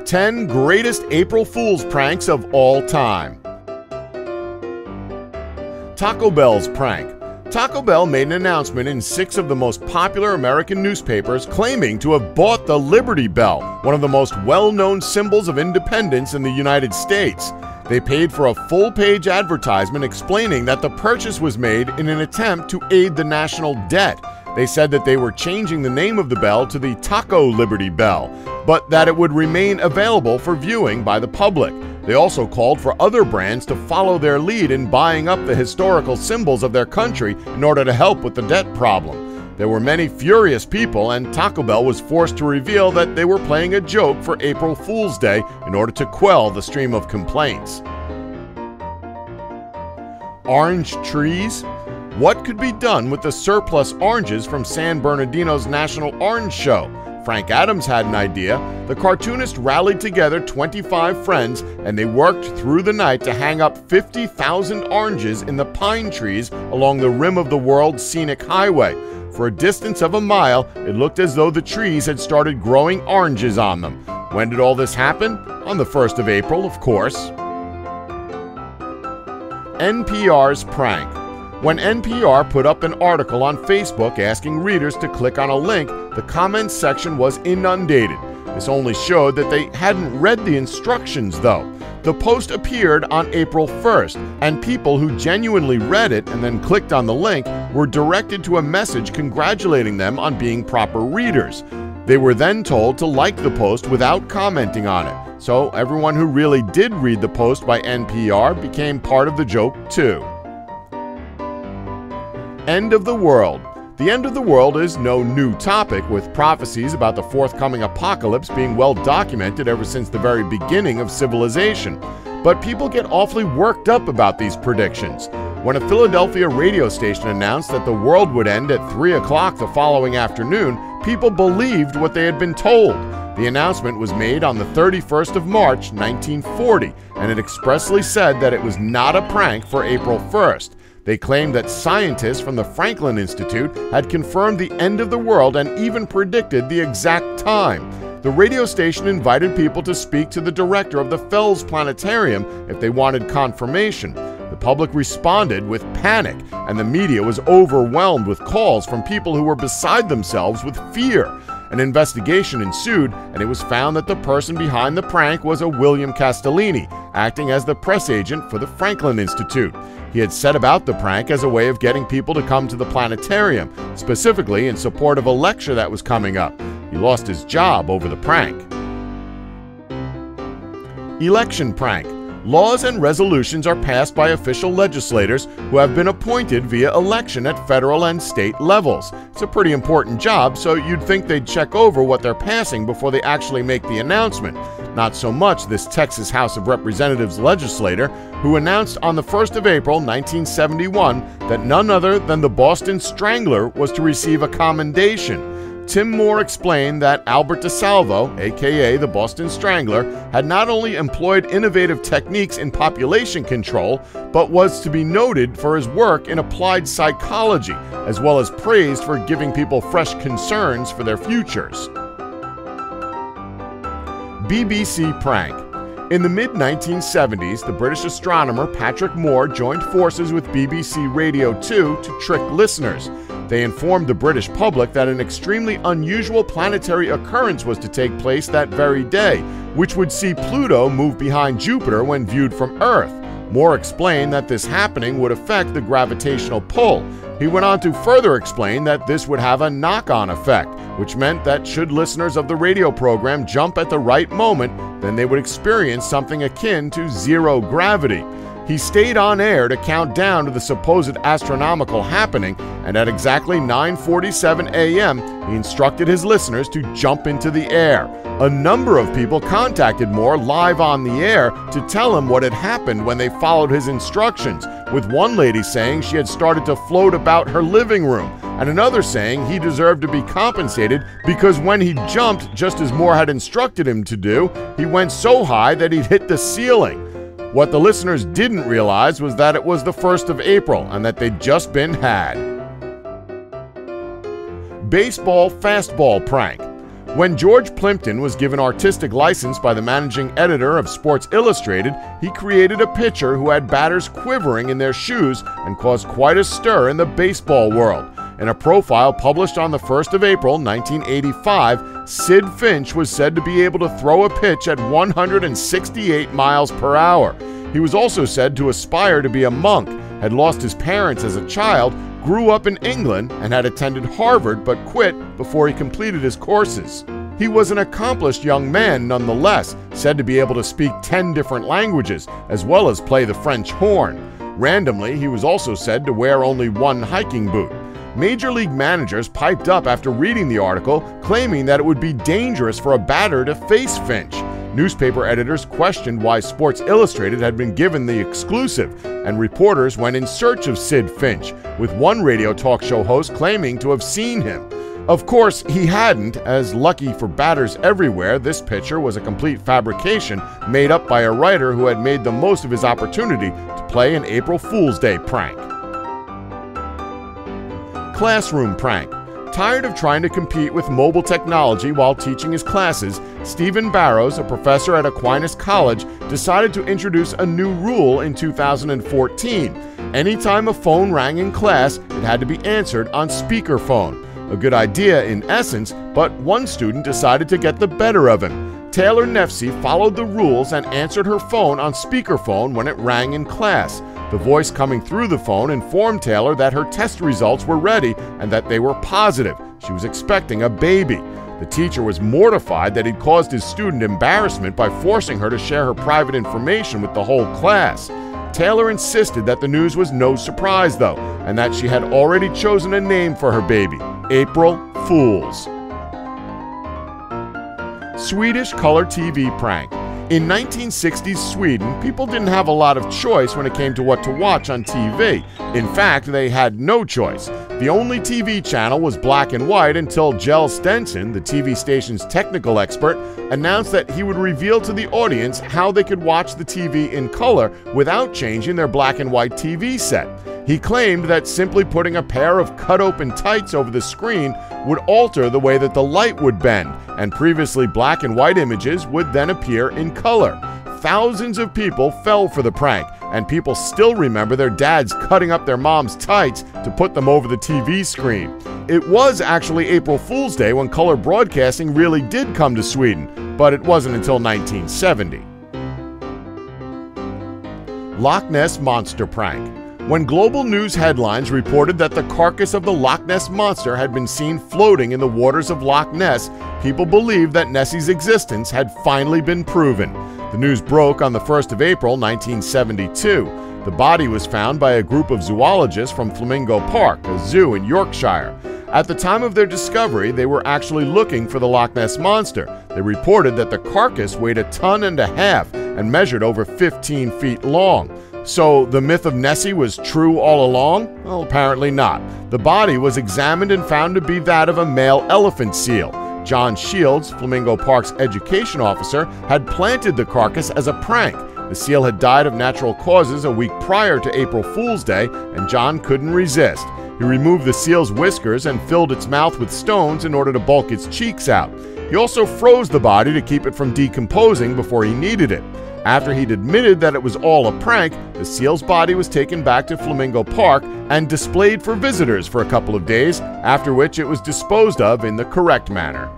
10 greatest April Fool's pranks of all time. Taco Bell's prank. Taco Bell made an announcement in 6 of the most popular American newspapers claiming to have bought the Liberty Bell, one of the most well-known symbols of independence in the United States. They paid for a full-page advertisement explaining that the purchase was made in an attempt to aid the national debt. They said that they were changing the name of the bell to the Taco Liberty Bell, but that it would remain available for viewing by the public. They also called for other brands to follow their lead in buying up the historical symbols of their country in order to help with the debt problem. There were many furious people, and Taco Bell was forced to reveal that they were playing a joke for April Fool's Day in order to quell the stream of complaints. Orange trees? What could be done with the surplus oranges from San Bernardino's National Orange Show? Frank Adams had an idea. The cartoonist rallied together 25 friends, and they worked through the night to hang up 50,000 oranges in the pine trees along the rim of the world's scenic highway. For a distance of a mile, it looked as though the trees had started growing oranges on them. When did all this happen? On the 1st of April, of course. NPR's prank. When NPR put up an article on Facebook asking readers to click on a link, the comments section was inundated. This only showed that they hadn't read the instructions, though. The post appeared on April 1st, and people who genuinely read it and then clicked on the link were directed to a message congratulating them on being proper readers. They were then told to like the post without commenting on it. So everyone who really did read the post by NPR became part of the joke, too. End of the world. The end of the world is no new topic, with prophecies about the forthcoming apocalypse being well documented ever since the very beginning of civilization. But people get awfully worked up about these predictions. When a Philadelphia radio station announced that the world would end at 3 o'clock the following afternoon, people believed what they had been told. The announcement was made on the 31st of March, 1940, and it expressly said that it was not a prank for April 1st. They claimed that scientists from the Franklin Institute had confirmed the end of the world and even predicted the exact time. The radio station invited people to speak to the director of the Fells Planetarium if they wanted confirmation. The public responded with panic, and the media was overwhelmed with calls from people who were beside themselves with fear. An investigation ensued, and it was found that the person behind the prank was a William Castellini, acting as the press agent for the Franklin Institute. He had set about the prank as a way of getting people to come to the planetarium, specifically in support of a lecture that was coming up. He lost his job over the prank. Election prank. Laws and resolutions are passed by official legislators who have been appointed via election at federal and state levels. It's a pretty important job, so you'd think they'd check over what they're passing before they actually make the announcement. Not so much this Texas House of Representatives legislator, who announced on the 1st of April, 1971, that none other than the Boston Strangler was to receive a commendation. Tim Moore explained that Albert DeSalvo, aka the Boston Strangler, had not only employed innovative techniques in population control, but was to be noted for his work in applied psychology, as well as praised for giving people fresh concerns for their futures. BBC prank. In the mid-1970s, the British astronomer Patrick Moore joined forces with BBC Radio 2 to trick listeners. They informed the British public that an extremely unusual planetary occurrence was to take place that very day, which would see Pluto move behind Jupiter when viewed from Earth. Moore explained that this happening would affect the gravitational pull. He went on to further explain that this would have a knock-on effect, which meant that should listeners of the radio program jump at the right moment, then they would experience something akin to zero gravity. He stayed on air to count down to the supposed astronomical happening, and at exactly 9:47 a.m., he instructed his listeners to jump into the air. A number of people contacted Moore live on the air to tell him what had happened when they followed his instructions, with one lady saying she had started to float about her living room, and another saying he deserved to be compensated because when he jumped just as Moore had instructed him to do, he went so high that he'd hit the ceiling. What the listeners didn't realize was that it was the 1st of April and that they'd just been had. Baseball fastball prank. When George Plimpton was given artistic license by the managing editor of Sports Illustrated, he created a pitcher who had batters quivering in their shoes and caused quite a stir in the baseball world. In a profile published on the 1st of April, 1985, Sid Finch was said to be able to throw a pitch at 168 miles per hour. He was also said to aspire to be a monk, had lost his parents as a child, grew up in England, and had attended Harvard but quit before he completed his courses. He was an accomplished young man nonetheless, said to be able to speak 10 different languages, as well as play the French horn. Randomly, he was also said to wear only one hiking boot. Major league managers piped up after reading the article, claiming that it would be dangerous for a batter to face Finch. Newspaper editors questioned why Sports Illustrated had been given the exclusive, and reporters went in search of Sid Finch, with one radio talk show host claiming to have seen him. Of course, he hadn't, as lucky for batters everywhere, this picture was a complete fabrication made up by a writer who had made the most of his opportunity to play an April Fool's Day prank. Classroom prank. Tired of trying to compete with mobile technology while teaching his classes, Stephen Barrows, a professor at Aquinas College, decided to introduce a new rule in 2014. Anytime a phone rang in class, it had to be answered on speakerphone. A good idea in essence, but one student decided to get the better of him. Taylor Nefsey followed the rules and answered her phone on speakerphone when it rang in class. The voice coming through the phone informed Taylor that her test results were ready and that they were positive. She was expecting a baby. The teacher was mortified that he'd caused his student embarrassment by forcing her to share her private information with the whole class. Taylor insisted that the news was no surprise, though, and that she had already chosen a name for her baby: April Fools. Swedish color TV prank. In 1960s Sweden, people didn't have a lot of choice when it came to what to watch on TV. In fact, they had no choice. The only TV channel was black and white until Kjell Stenson, the TV station's technical expert, announced that he would reveal to the audience how they could watch the TV in color without changing their black and white TV set. He claimed that simply putting a pair of cut-open tights over the screen would alter the way that the light would bend, and previously black and white images would then appear in color. Thousands of people fell for the prank, and people still remember their dads cutting up their mom's tights to put them over the TV screen. It was actually April Fool's Day when color broadcasting really did come to Sweden, but it wasn't until 1970. Loch Ness Monster prank. When global news headlines reported that the carcass of the Loch Ness Monster had been seen floating in the waters of Loch Ness, people believed that Nessie's existence had finally been proven. The news broke on the 1st of April, 1972. The body was found by a group of zoologists from Flamingo Park, a zoo in Yorkshire. At the time of their discovery, they were actually looking for the Loch Ness Monster. They reported that the carcass weighed 1.5 tons and measured over 15 feet long. So the myth of Nessie was true all along? Well, apparently not. The body was examined and found to be that of a male elephant seal. John Shields, Flamingo Park's education officer, had planted the carcass as a prank. The seal had died of natural causes a week prior to April Fool's Day, and John couldn't resist. He removed the seal's whiskers and filled its mouth with stones in order to bulk its cheeks out. He also froze the body to keep it from decomposing before he needed it. After he'd admitted that it was all a prank, the seal's body was taken back to Flamingo Park and displayed for visitors for a couple of days, after which it was disposed of in the correct manner.